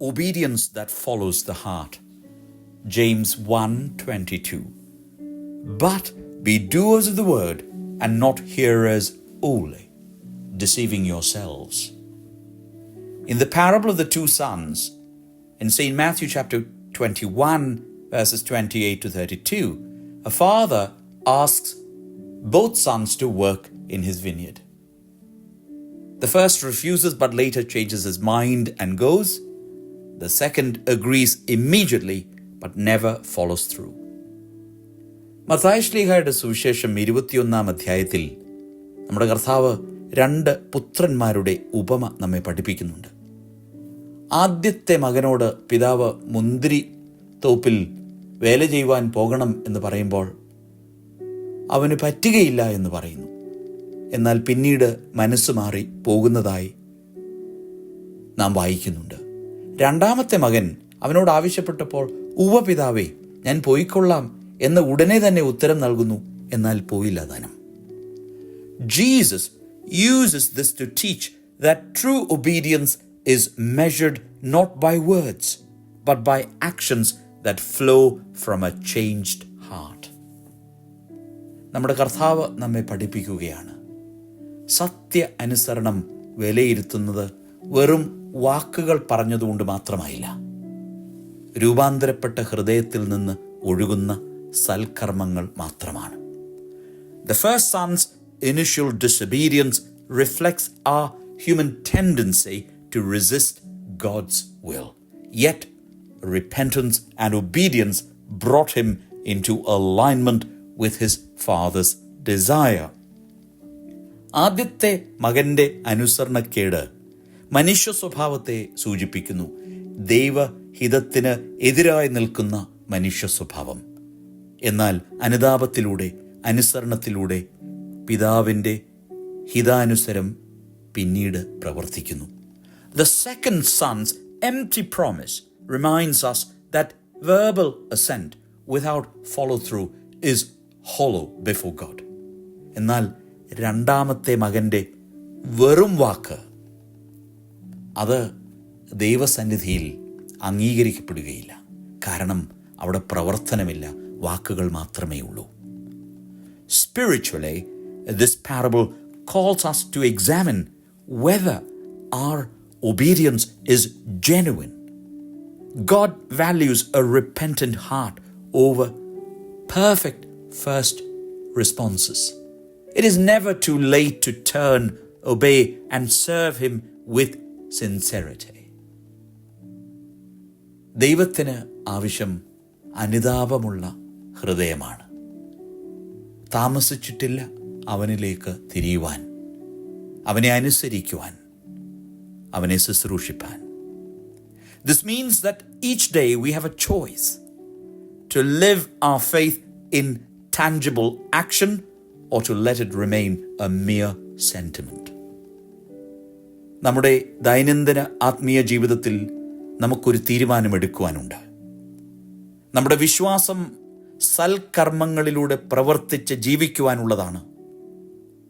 obedience that follows the heart. James 1:22. But be doers of the word and not hearers only, deceiving yourselves. In the parable of the two sons, in St. Matthew chapter 21, verses 28 to 32, a father asks both sons to work in his vineyard. The first refuses but later changes his mind and goes. The second agrees immediately but never follows through. Mathai ശ്ലീഹായുടെ സുവിശേഷം 21 അധ്യായത്തിൽ നമ്മുടെ കർത്താവ് 2 പുത്രന്മാരുടെ ഉപമ നമ്മെ പഠിപ്പിക്കുന്നുണ്ട്. ആദ്യത്തെ മകനോട് പിതാവ് മുന്തിരി തോപ്പിൽ വേല ചെയ്യുവാൻ പോകണം എന്ന് പറയുമ്പോൾ അവന് പറ്റുകയില്ല എന്ന് പറയുന്നു. എന്നാൽ പിന്നീട് മനസ്സ് മാറി പോകുന്നതായി നാം വായിക്കുന്നുണ്ട്. രണ്ടാമത്തെ മകൻ അവനോട് ആവശ്യപ്പെട്ടപ്പോൾ ഉവ്വ പിതാവേ, ഞാൻ പോയിക്കൊള്ളാം എന്ന് ഉടനെ തന്നെ ഉത്തരം നൽകുന്നു. എന്നാൽ പോയില്ല താനും. Jesus uses this to teach that true obedience is measured not by words but by actions that flow from a changed heart. നമ്മുടെ കർത്താവ് നമ്മെ പഠിപ്പിക്കുകയാണ്, സത്യ അനുസരണം വിലയിരുത്തുന്നത് വെറും വാക്കുകൾ പറഞ്ഞതുകൊണ്ട് മാത്രമായില്ല, രൂപാന്തരപ്പെട്ട ഹൃദയത്തിൽ നിന്ന് ഒഴുകുന്ന സൽക്കർമ്മങ്ങൾ മാത്രമാണ്. The first son's initial disobedience reflects our human tendency to resist God's will. Yet, repentance and obedience brought him into alignment with his father's desire. ആദ്യത്തെ മകൻ്റെ അനുസരണക്കേട് മനുഷ്യ സ്വഭാവത്തെ സൂചിപ്പിക്കുന്നു. ദൈവഹിതത്തിന് എതിരായി നിൽക്കുന്ന മനുഷ്യ സ്വഭാവം. എന്നാൽ അനുതാപത്തിലൂടെ, അനുസരണത്തിലൂടെ പിതാവിൻ്റെ ഹിതാനുസരം പിന്നീട് പ്രവർത്തിക്കുന്നു. The second son's empty promise reminds us that verbal assent without follow-through is hollow before God. എന്നാൽ രണ്ടാമത്തെ മകൻ്റെ വെറും വാക്ക് അത് ദൈവസന്നിധിയിൽ അംഗീകരിക്കപ്പെടുകയില്ല. കാരണം അവിടെ പ്രവർത്തനമില്ല, വാക്കുകൾ മാത്രമേ ഉള്ളൂ. Spiritually, this parable calls us to examine whether our obedience is genuine. God values a repentant heart over perfect first responses. It is never too late to turn, obey, and serve Him with sincerity. ദൈവത്തിന് ആവശ്യം അനുതാപമുള്ള ഹൃദയമാണ്. താമസിച്ചിട്ടില്ല അവനിലേക്ക് തിരിയുവാൻ, അവനെ അനുസരിക്കുവാൻ, അവനെ ശുശ്രൂഷിപ്പാൻ. This means that each day we have a choice to live our faith in tangible action or to let it remain a mere sentiment. നമ്മുടെ ദൈനംദിന ആത്മീയ ജീവിതത്തിൽ നമുക്കൊരു തീരുമാനമെടുക്കുവാനുണ്ട്. നമ്മുടെ വിശ്വാസം സൽക്കർമ്മങ്ങളിലൂടെ പ്രവർത്തിച്ച് ജീവിക്കുവാനുള്ളതാണ്,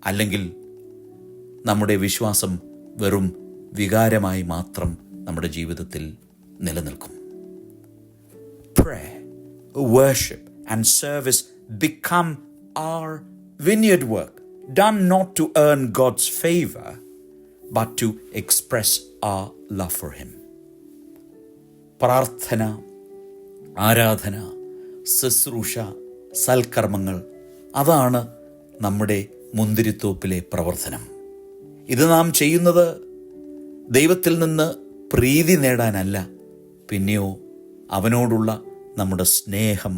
അല്ലെങ്കിൽ നമ്മുടെ വിശ്വാസം വെറും വികാരമായി മാത്രം നമ്മുടെ ജീവിതത്തിൽ നിലനിൽക്കും. Prayer, worship and service become our vineyard work, done not to earn God's favor but to express our love for Him. പ്രാർത്ഥന, ആരാധന, ശുശ്രൂഷ, സൽക്കർമ്മങ്ങൾ, അതാണ് നമ്മുടെ മുന്തിരിത്തോപ്പിലെ പ്രവർത്തനം. ഇത് നാം ചെയ്യുന്നത് ദൈവത്തിൽ നിന്ന് പ്രീതി നേടാനല്ല, പിന്നെയോ അവനോടുള്ള നമ്മുടെ സ്നേഹം,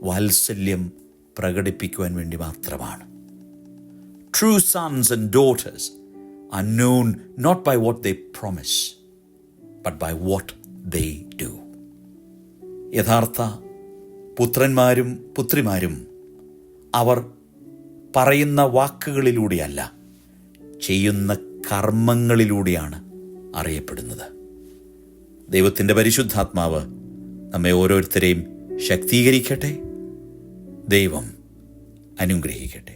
വാത്സല്യം പ്രകടിപ്പിക്കുവാൻ വേണ്ടി മാത്രമാണ്. True sons and daughters are known not by what they promise, but by what they do. യഥാർത്ഥ പുത്രന്മാരും പുത്രിമാരും അവർ പറയുന്ന വാക്കുകളിലൂടെയല്ല, ചെയ്യുന്ന കർമ്മങ്ങളിലൂടെയാണ് അറിയപ്പെടുന്നത്. ദൈവത്തിൻ്റെ പരിശുദ്ധാത്മാവ് നമ്മെ ഓരോരുത്തരെയും ശക്തീകരിക്കട്ടെ. ദൈവം അനുഗ്രഹിക്കട്ടെ.